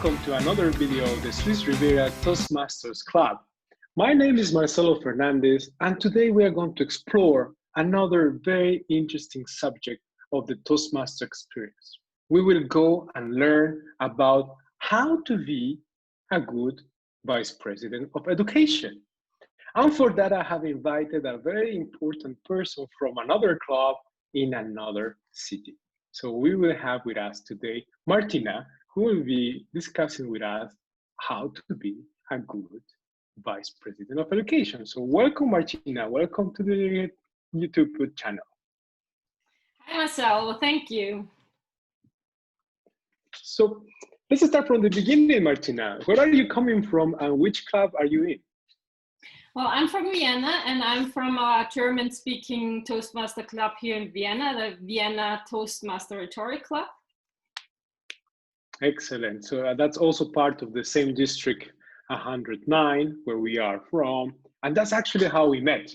welcome to another video of the Swiss Riviera Toastmasters Club. My name is Marcelo Fernandez, and today we are going to explore another very interesting subject of the Toastmaster experience. We will go and learn about how to be a good Vice President of Education. And for that, I have invited a very important person from another club in another city. So we will have with us today Martina, who will be discussing with us how to be a good Vice President of Education. So welcome, Martina. Welcome to the YouTube channel. Hi, Marcelo. Thank you. So let's start from the beginning, Martina. Where are you coming from and which club are you in? Well, I'm from Vienna, and I'm from a German-speaking Toastmaster club here in Vienna, the Wiener Toastmasters Rhetorikklub. Excellent. So that's also part of the same district 109 where we are from. And that's actually how we met.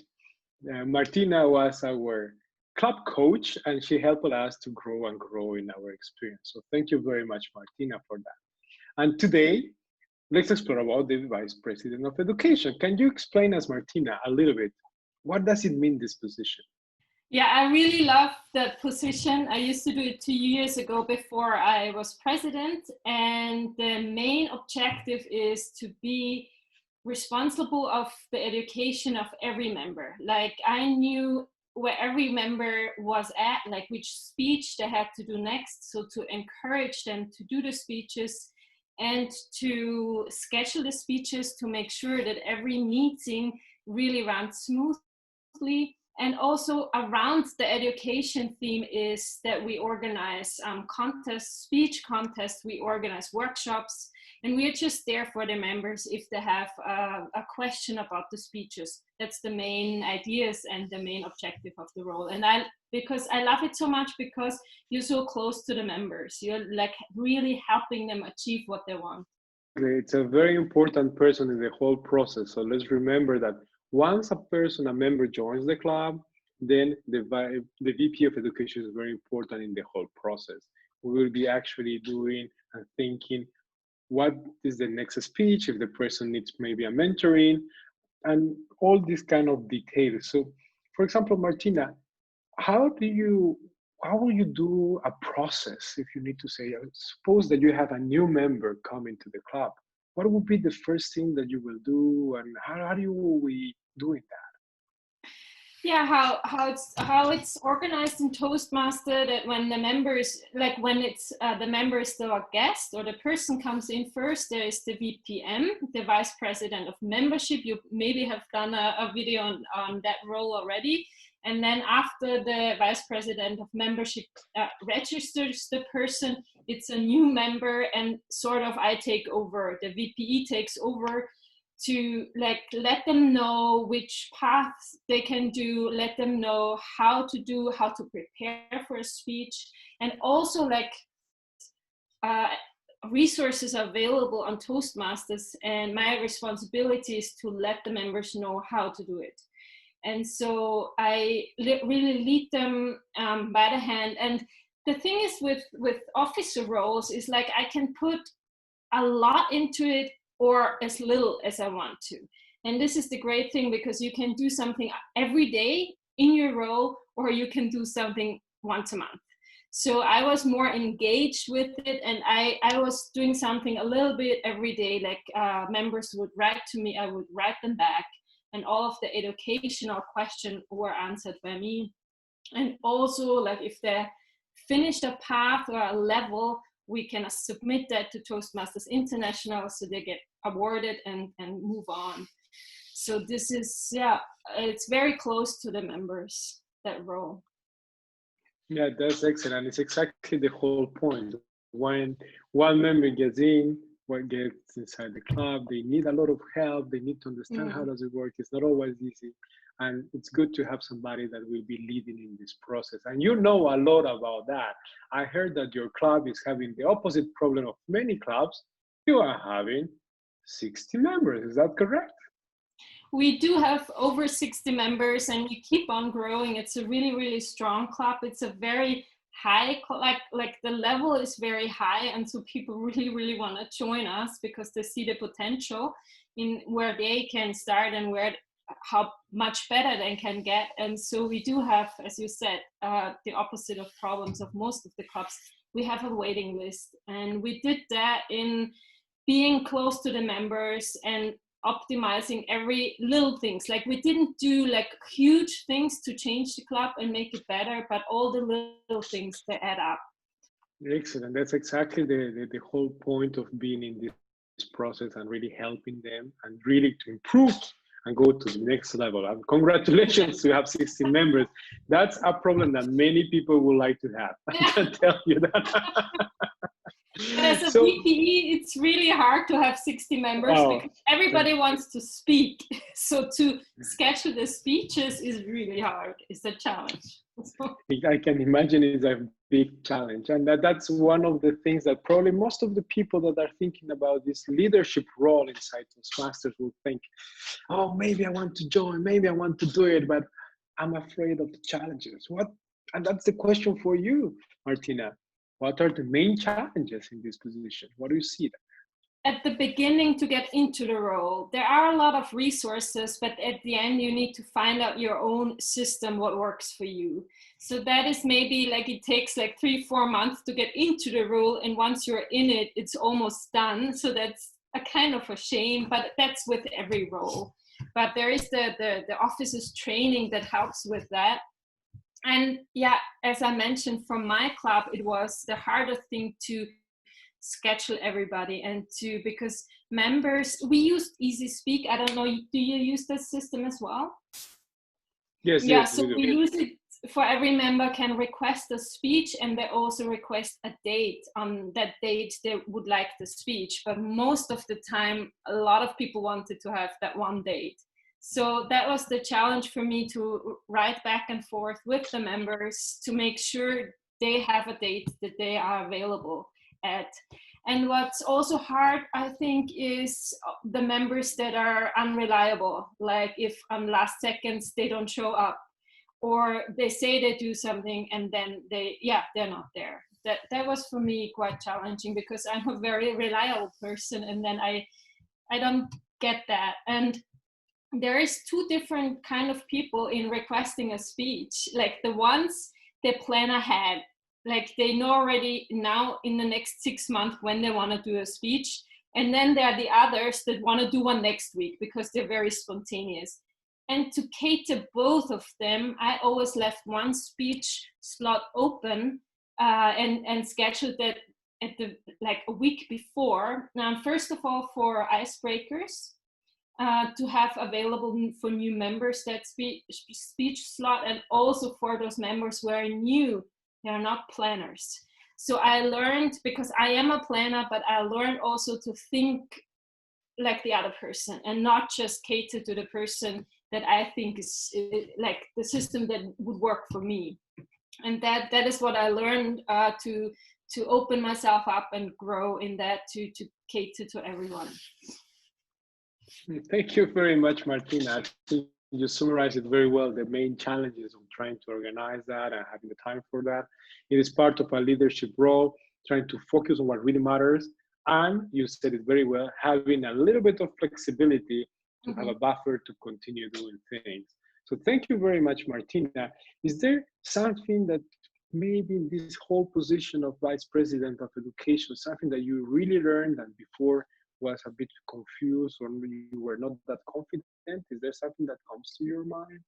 Martina was our club coach, and she helped us to grow and grow in our experience. So thank you very much, Martina, for that. And today, let's explore about the Vice President of Education. Can you explain us, Martina, a little bit? What does it mean, this position? Yeah, I really love that position. I used to do it 2 years ago before I was president. And the main objective is to be responsible of the education of every member. Like, I knew where every member was at, like which speech they had to do next. So to encourage them to do the speeches and to schedule the speeches to make sure that every meeting really runs smoothly. And also around the education theme is that we organize contests, speech contests, we organize workshops, and we are just there for the members if they have a question about the speeches. That's the main ideas and the main objective of the role. And because I love it so much, because you're so close to the members. You're like really helping them achieve what they want. It's a very important person in the whole process. So let's remember that once a member joins the club, then the VP of Education is very important in the whole process. We will be actually doing and thinking, what is the next speech, if the person needs maybe a mentoring, and all these kind of details. So, for example, Martina, how will you do a process if you need to say, suppose that you have a new member coming to the club? What would be the first thing that you will do, and how do we doing that? Yeah, how it's organized in Toastmaster, that when the members, like when it's the member is still a guest or the person comes in first, there is the VPM, the Vice President of Membership. You maybe have done a video on that role already. And then after the Vice President of Membership registers the person, it's a new member, and sort of I take over, the VPE takes over to like let them know which paths they can do, let them know how to prepare for a speech, and also like resources available on Toastmasters, and my responsibility is to let the members know how to do it. And so I really lead them by the hand. And the thing is with officer roles is like I can put a lot into it or as little as I want to. And this is the great thing, because you can do something every day in your role, or you can do something once a month. So I was more engaged with it, and I was doing something a little bit every day, like members would write to me, I would write them back, and all of the educational questions were answered by me. And also, like if they finished a path or a level, we can submit that to Toastmasters International, so they get awarded and move on. So this is, yeah, it's very close to the members, that role. Yeah, that's excellent. It's exactly the whole point. When one member gets inside the club, they need a lot of help. They need to understand how does it work. It's not always easy. And it's good to have somebody that will be leading in this process. And you know a lot about that. I heard that your club is having the opposite problem of many clubs. You are having 60 members, is that correct? We do have over 60 members, and we keep on growing. It's a really, really strong club. It's a very high, like the level is very high, and so people really want to join us because they see the potential in where they can start and where how much better they can get. And so we do have, as you said, the opposite of problems of most of the clubs. We have a waiting list, and we did that in being close to the members and optimizing every little things. Like we didn't do like huge things to change the club and make it better, but all the little things that add up. Excellent. That's exactly the whole point of being in this process and really helping them and really to improve and go to the next level. And congratulations to have 60 members. That's a problem that many people would like to have. I can tell you that. But as a PPE, it's really hard to have 60 members because everybody wants to speak. So to schedule the speeches is really hard. It's a challenge. I can imagine it's a big challenge. And that's one of the things that probably most of the people that are thinking about this leadership role inside Toastmasters will think, oh, maybe I want to join, maybe I want to do it, but I'm afraid of the challenges. And that's the question for you, Martina. What are the main challenges in this position? What do you see there? At the beginning, to get into the role, there are a lot of resources, but at the end, you need to find out your own system, what works for you. So that is maybe like it takes like 3-4 months to get into the role. And once you're in it, it's almost done. So that's a kind of a shame, but that's with every role. But there is the office's training that helps with that. And yeah, as I mentioned, from my club, it was the hardest thing to schedule everybody and because members, we used Easy Speak. I don't know, do you use this system as well? Yes, yeah, yes, so we use it for every member can request a speech, and they also request a date. On that date they would like the speech, but most of the time a lot of people wanted to have that one date. So that was the challenge for me, to write back and forth with the members to make sure they have a date that they are available at. And what's also hard, I think, is the members that are unreliable. Like if on last seconds they don't show up, or they say they do something and then they're not there. That was for me quite challenging, because I'm a very reliable person, and then I don't get that. And there is two different kind of people in requesting a speech. Like the ones they plan ahead, like they know already now in the next 6 months when they want to do a speech. And then there are the others that want to do one next week because they're very spontaneous. And to cater both of them, I always left one speech slot open and scheduled that at a week before. Now, first of all, for icebreakers, to have available for new members that speech slot, and also for those members who are new, they are not planners. So I learned, because I am a planner, but I learned also to think like the other person and not just cater to the person that I think is like the system that would work for me. And that is what I learned, to open myself up and grow in that, to cater to everyone. Thank you very much, Martina. I think you summarized it very well, the main challenges of trying to organize that and having the time for that. It is part of a leadership role, trying to focus on what really matters. And you said it very well, having a little bit of flexibility to have a buffer to continue doing things. So thank you very much, Martina. Is there something that maybe in this whole position of Vice President of Education, something that you really learned and before was a bit confused or you were not that confident? Is there something that comes to your mind?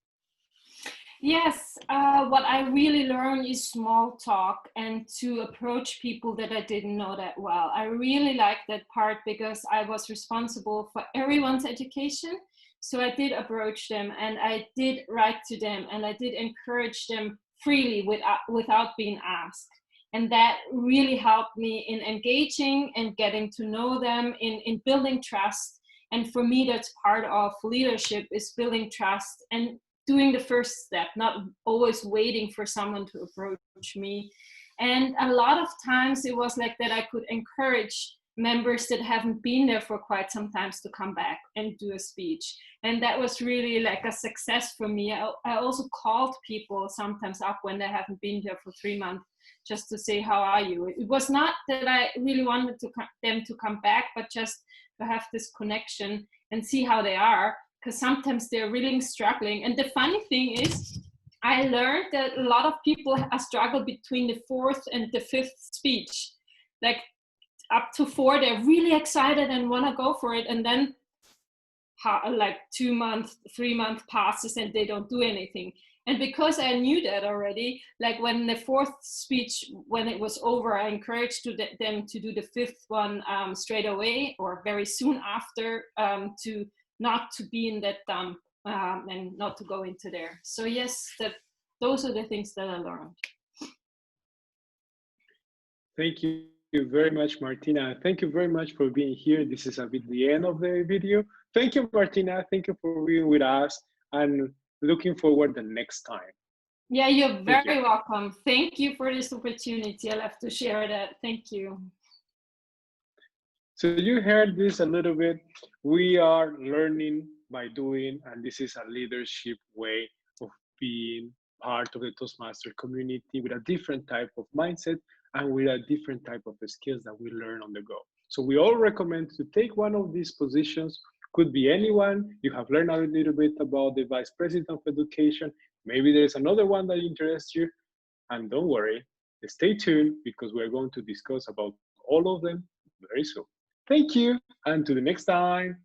Yes, what I really learned is small talk and to approach people that I didn't know that well. I really liked that part because I was responsible for everyone's education. So I did approach them and I did write to them and I did encourage them freely without being asked. And that really helped me in engaging and getting to know them, in building trust. And for me, that's part of leadership, is building trust and doing the first step, not always waiting for someone to approach me. And a lot of times it was like that I could encourage members that haven't been there for quite some time to come back and do a speech. And that was really like a success for me. I also called people sometimes up when they haven't been there for 3 months just to say, how are you? It was not that I really wanted them to come back, but just to have this connection and see how they are, because sometimes they're really struggling. And the funny thing is, I learned that a lot of people struggle between the 4th and the 5th speech. Like up to 4, they're really excited and want to go for it, and then like 2 months, 3 months passes and they don't do anything. And because I knew that already, like when the 4th speech, when it was over, I encouraged them to do the 5th one straight away or very soon after, to not to be in that dump and not to go into there. So yes, those are the things that I learned. Thank you very much, Martina. Thank you very much for being here. This is a bit the end of the video. Thank you, Martina. Thank you for being with us, and looking forward the next time. Yeah, you're very welcome. Thank you for this opportunity. I'll have to share that. Thank you. So you heard this a little bit. We are learning by doing, and this is a leadership way of being part of the Toastmaster community with a different type of mindset and with a different type of skills that we learn on the go. So we all recommend to take one of these positions. Could be anyone. You have learned a little bit about the Vice President of Education. Maybe there's another one that interests you. And don't worry, stay tuned, because we're going to discuss about all of them very soon. Thank you, and to the next time.